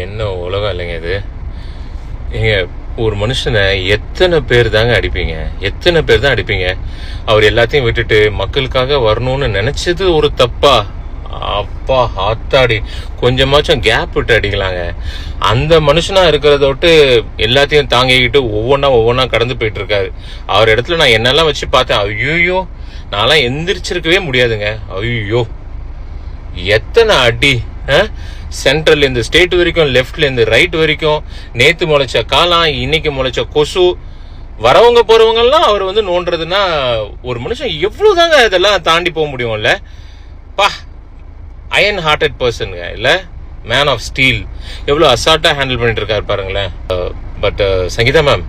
என்ன உலகம் இல்லைங்க இது. நீங்க ஒரு மனுஷனை எத்தனை பேர் தாங்க அடிப்பீங்க, எத்தனை பேர் தான் அடிப்பீங்க? அவர் எல்லாத்தையும் விட்டுட்டு மக்களுக்காக வரணும்னு நினைச்சது ஒரு தப்பா? அப்பா ஆத்தாடி, கொஞ்சமாச்சும் கேப் விட்டு அடிக்கலாங்க. அந்த மனுஷனா இருக்கிறத விட்டு எல்லாத்தையும் தாங்கிக்கிட்டு ஒவ்வொன்னா கடந்து போயிட்டு இருக்காரு. அவர் இடத்துல நான் என்னெல்லாம் வச்சு பார்த்தேன். ஐயோ, நான்லாம் எந்திரிச்சிருக்கவே முடியாதுங்க. ஐயோ, எத்தனை அடி! சென்ட்ரல் இருந்து ஸ்டேட் வரைக்கும், லெப்ட்ல இருந்து ரைட் வரைக்கும், நேத்து முளைச்ச காளான், இன்னைக்கு முளைச்ச கொசு, வரவங்க போறவங்க எல்லாம் அவர் வந்து நோன்றதுன்னா ஒரு மனுஷன் எவ்வளவுதாங்க இதெல்லாம் தாண்டி போக முடியும்ல? பா, அயன் ஹார்ட்டட் பர்சனுங்க, இல்ல மேன் ஆஃப் ஸ்டீல். எவ்வளவு அசால்ட்டா ஹேண்டில் பண்ணிட்டு இருக்காரு பாருங்களேன். But Sangeetha ma'am,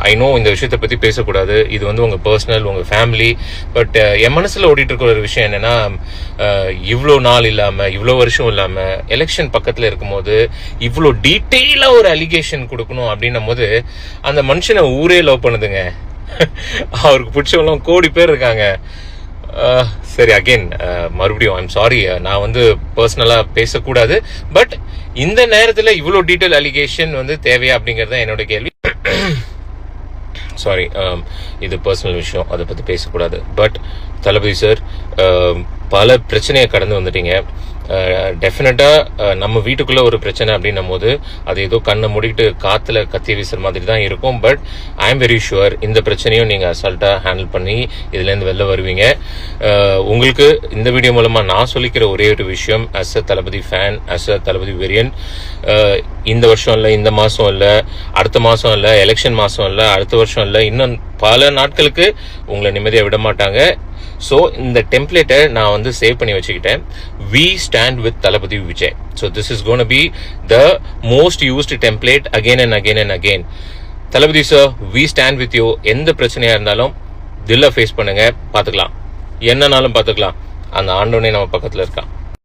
I know இந்த விஷயத்தை பத்தி பேசக்கூடாது, இது வந்து உங்க பர்சனல், உங்க ஃபேமிலி. பட் என் மனசுல ஓடிட்டு இருக்கிற ஒரு விஷயம் என்னன்னா, இவ்வளோ நாள் இல்லாம, இவ்வளோ வருஷம் இல்லாம, எலெக்ஷன் பக்கத்துல இருக்கும்போது இவ்வளோ டீட்டெயிலா ஒரு அலிகேஷன் கொடுக்கணும் அப்படின்னும் போது அந்த மனுஷனை ஊரே லவ் பண்ணுதுங்க. அவருக்கு பிடிச்சவங்க கோடி பேர் இருக்காங்க. சரி, அகெயின் மறுபடியும் ஐம் சாரி, நான் வந்து பர்சனலா பேசக்கூடாது. பட் இந்த நேரத்துல இவ்வளோ டீட்டெயில் அலிகேஷன் வந்து தேவையா அப்படிங்கறது தான் என்னோட கேள்வி. சாரி, இது பர்சனல் விஷயம், அதை பற்றி பேசக்கூடாது. பட் தளபதி சார், பல பிரச்சனையை கடந்து வந்துட்டீங்க. டெஃபினட்டாக நம்ம வீட்டுக்குள்ளே ஒரு பிரச்சனை அப்படின்னும் போது அது ஏதோ கண்ணை மூடிட்டு காற்றுல கத்தி வீசுற மாதிரி தான் இருக்கும். But I am very sure இந்த பிரச்சனையும் நீங்கள் அசால்ட்டாக ஹேண்டில் பண்ணி இதுலேருந்து வெளில வருவீங்க. உங்களுக்கு இந்த வீடியோ மூலமாக நான் சொல்லிக்கிற ஒரே ஒரு விஷயம், as a Thalapathy fan, as a Thalapathy வெரியன், இந்த வருஷம் இல்லை, இந்த மாதம் இல்லை, அடுத்த மாதம் இல்லை, எலெக்ஷன் மாதம் இல்லை, அடுத்த வருஷம் இல்லை, இன்னும் பல நாட்களுக்கு உங்களை நிம்மதியாக விட மாட்டாங்க. ஸோ இந்த டெம்ப்ளேட்டை நான் வந்து சேவ் பண்ணி வச்சுக்கிட்டேன். We stand with Thalapathy Vijay. So this is gonna be the most used template again and again and again. Thalapathy sir, we stand with you. எந்த பிரச்சனையா இருந்தாலும் தில்ல ஃபேஸ் பண்ணுங்க, பார்த்துக்கலாம். என்னன்னாலும் பார்த்துக்கலாம். அந்த ஆண்டவனே நம்ம பக்கத்தில் இருக்கான்.